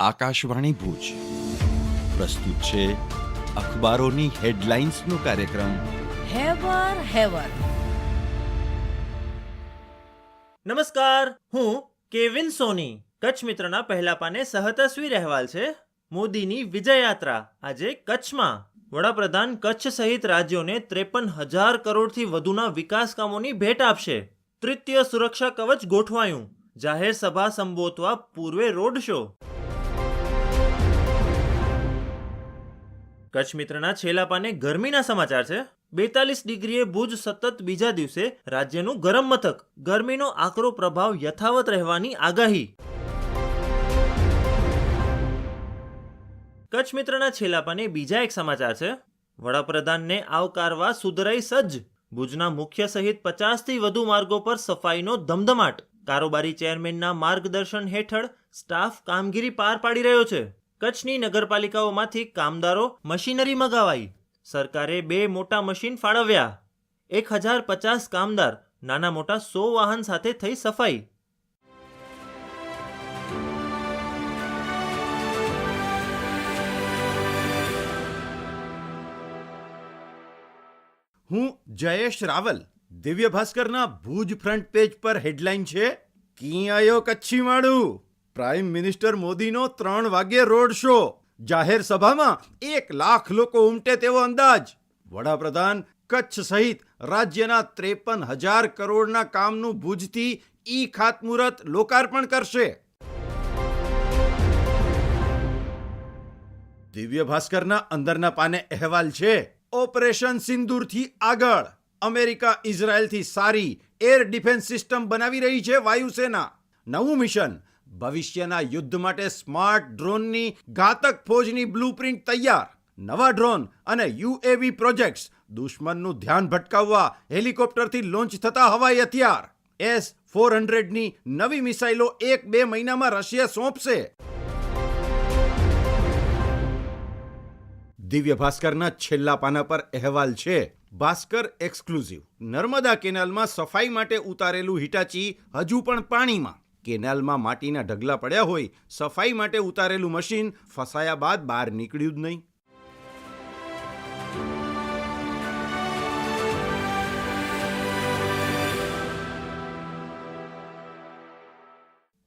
આકાશવાણી ભુજ પ્રસ્તુત છે અખબારોની હેડલાઇન્સનો કાર્યક્રમ હેવર. નમસ્કાર, હું કેવિન સોની. કચ્છ મિત્રના પહેલા પાને સહતસ્વીર અહેવાલ છે. મોદીની વિજય યાત્રા આજે કચ્છમાં. વડાપ્રધાન કચ્છ સહિત રાજ્યોને 53,000 કરોડથી વધુના વિકાસ કામોની ભેટ આપશે. તૃતીય સુરક્ષા કવચ ગોઠવાયું. જાહેર સભા સંબોધવા પૂર્વે રોડ શો. કચ્છ મિત્રના છેલ્લા પાને ગરમીના સમાચાર છે. 42 ડિગ્રીએ ભુજ સતત બીજા દિવસે રાજ્યનું ગરમ મથક. ગરમીનો આકરો પ્રભાવ યથાવત રહેવાની આગાહી. કચ્છ મિત્રના છેલ્લા પાને બીજા એક સમાચાર છે. વડાપ્રધાનને આવકારવા સુધરાઈ સજ્જ. ભુજના મુખ્ય સહિત 50થી વધુ માર્ગો પર સફાઈનો ધમધમાટ. કારોબારી ચેરમેનના માર્ગદર્શન હેઠળ સ્ટાફ કામગીરી પાર પાડી રહ્યો છે. કચ્છની નગરપાલિકાઓમાંથી કામદારો મશીનરી મગાવાઈ. સરકારે 2 મોટા મશીન ફાળવ્યા. 1050 કામદાર, નાના મોટા 100 વાહન સાથે થઈ સફાઈ. હું જયેશ રાવલ. દિવ્ય ભાસ્કરના ભુજ ફ્રન્ટ પેજ પર હેડલાઇન છે, કી આયો કચ્છી માળું. પ્રાઇમ મિનિસ્ટર મોદીનો 3 વાગ્યે રોડ શો. જાહેર સભામાં 1 લાખ લોકો ઉમટે તેવો અંદાજ. વડાપ્રધાન કચ્છ સહિત રાજ્યના 53,000 કરોડના કામનું ભુજથી ઈ ખાતમુહૂર્ત લોકાર્પણ કરશે. દિવ્ય ભાસ્કરના અંદરના પાને અહેવાલ છે, ઓપરેશન સિંદૂરથી આગળ. અમેરિકા ઇઝરાયલથી સારી એર ડિફેન્સ સિસ્ટમ બનાવી રહી છે વાયુસેના. નવું મિશન, ભવિષ્યના યુદ્ધ માટે સ્માર્ટ ડ્રોનની ઘાતક ફોજની બ્લુપ્રિન્ટ તૈયાર. નવા ડ્રોન અને યુએવી પ્રોજેક્ટ્સ, દુશ્મનનું ધ્યાન ભટકાવવા હેલિકોપ્ટરથી લોન્ચ થતા હવાઈ હથિયાર. S-400ની નવી મિસાઇલો 1-2 મહિનામાં રશિયા સોંપશે. દિવ્ય ભાસ્કરના છેલ્લા પાના પર અહેવાલ છે, ભાસ્કર એક્સક્લુઝિવ. નર્મદા કેનાલમાં સફાઈ માટે ઉતારેલું હિટાચી હજુ પણ પાણીમાં. કેનાલમાં માટીના ઢગલા પડ્યા હોય, સફાઈ માટે ઉતારેલું મશીન ફસાયા બાદ બહાર નીકળ્યું જ નહીં.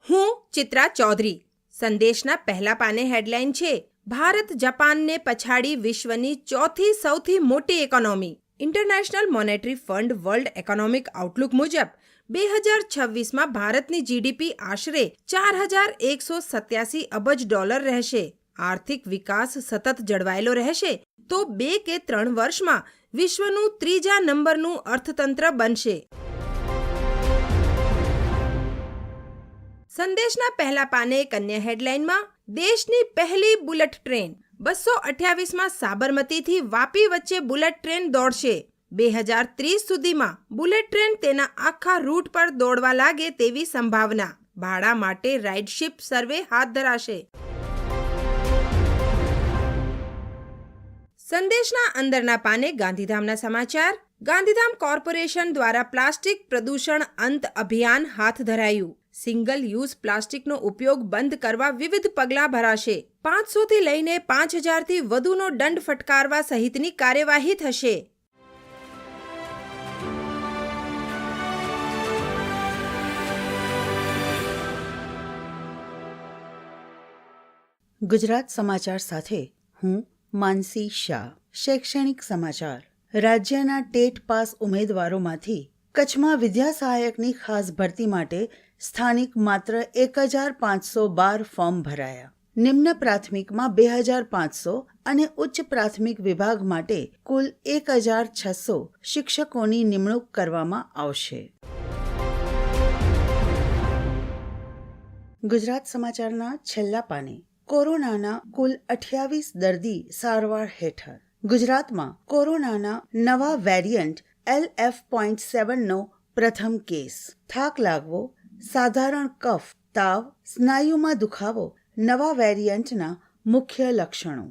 હું ચિત્રા ચૌધરી. સંદેશના પહેલા પાને હેડલાઇન છે, ભારત જાપાનને પછાડી વિશ્વની 4થી સૌથી મોટી economy. International monetary fund world economic Outlook મુજબ 2026માં ભારતની જીડીપી આશરે $4,187 અબજ રહેશે. આર્થિક વિકાસ સતત જળવાયેલો રહેશે તો 2 કે 3 વર્ષમાં વિશ્વનું 3જા નંબરનું અર્થતંત્ર બનશે. સંદેશના પહેલા પાને કન્યા હેડલાઇનમાં, દેશની પહેલી બુલેટ ટ્રેન. 228માં સાબરમતીથી વાપી વચ્ચે બુલેટ ટ્રેન દોડશે. 2030 સુધીમાં બુલેટ ટ્રેન તેના આખા રૂટ પર દોડવા લાગે તેવી સંભાવના. ભાડા માટે રાઇડશિપ સર્વે હાથ ધરાશે. સંદેશના અંદરના પાને ગાંધીધામના સમાચાર. ગાંધીધામ કોર્પોરેશન દ્વારા પ્લાસ્ટિક પ્રદૂષણ અંત અભિયાન હાથ ધરાયું. સિંગલ યુઝ પ્લાસ્ટિકનો ઉપયોગ બંધ કરવા વિવિધ પગલાં ભરાશે. 500થી લઈને 5,000થી વધુનો દંડ ફટકારવા સહિતની કાર્યવાહી થશે. ગુજરાત સમાચાર સાથે હું માનસી શાહ. શૈક્ષણિક સમાચાર. રાજ્યના ટેટ પાસ ઉમેદવારોમાંથી કચ્છમાં વિદ્યા સહાયકની ખાસ ભરતી માટે સ્થાનિક માત્ર 1,512 ફોર્મ ભરાયા. નિમ્ન પ્રાથમિકમાં 2,500 અને ઉચ્ચ પ્રાથમિક વિભાગ માટે કુલ 1,600 શિક્ષકોની નિમણૂક કરવામાં આવશે. ગુજરાત સમાચારના છેલ્લા પાને, કોરોનાના કુલ 28 દર્દી સારવાર હેઠળ. ગુજરાતમાં કોરોનાના નવા વેરિયન્ટ LF.7નો પ્રથમ કેસ. થાક લાગવો, સાધારણ કફ, તાવ, સ્નાયુમાં દુખાવો નવા વેરિયન્ટના મુખ્ય લક્ષણો.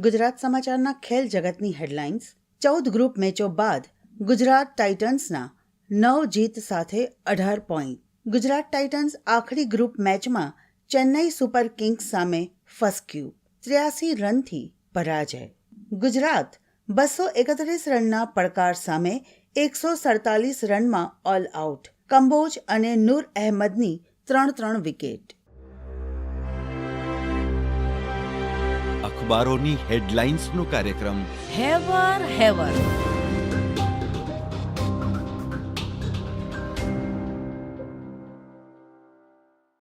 ગુજરાત સમાચારના ખેલ જગતની હેડલાઇન્સ. 14 ગ્રુપ મેચો બાદ ગુજરાત ટાઇટન્સના 9 જીત સાથે 18 પોઈન્ટ. ગુજરાત ટાઇટન્સ આખરી ગ્રુપ મેચમાં ચેન્નઈ સુપર કિંગ્સ સામે ફસક્યું. 83 રનથી પરાજય. ગુજરાત 231 રનના પડકાર સામે 147 રનમાં ઓલ આઉટ. કંબોજ અને નૂર અહેમદની 3 વિકેટ. અખબારોની હેડલાઇન્સનો કાર્યક્રમ હેવર હેવર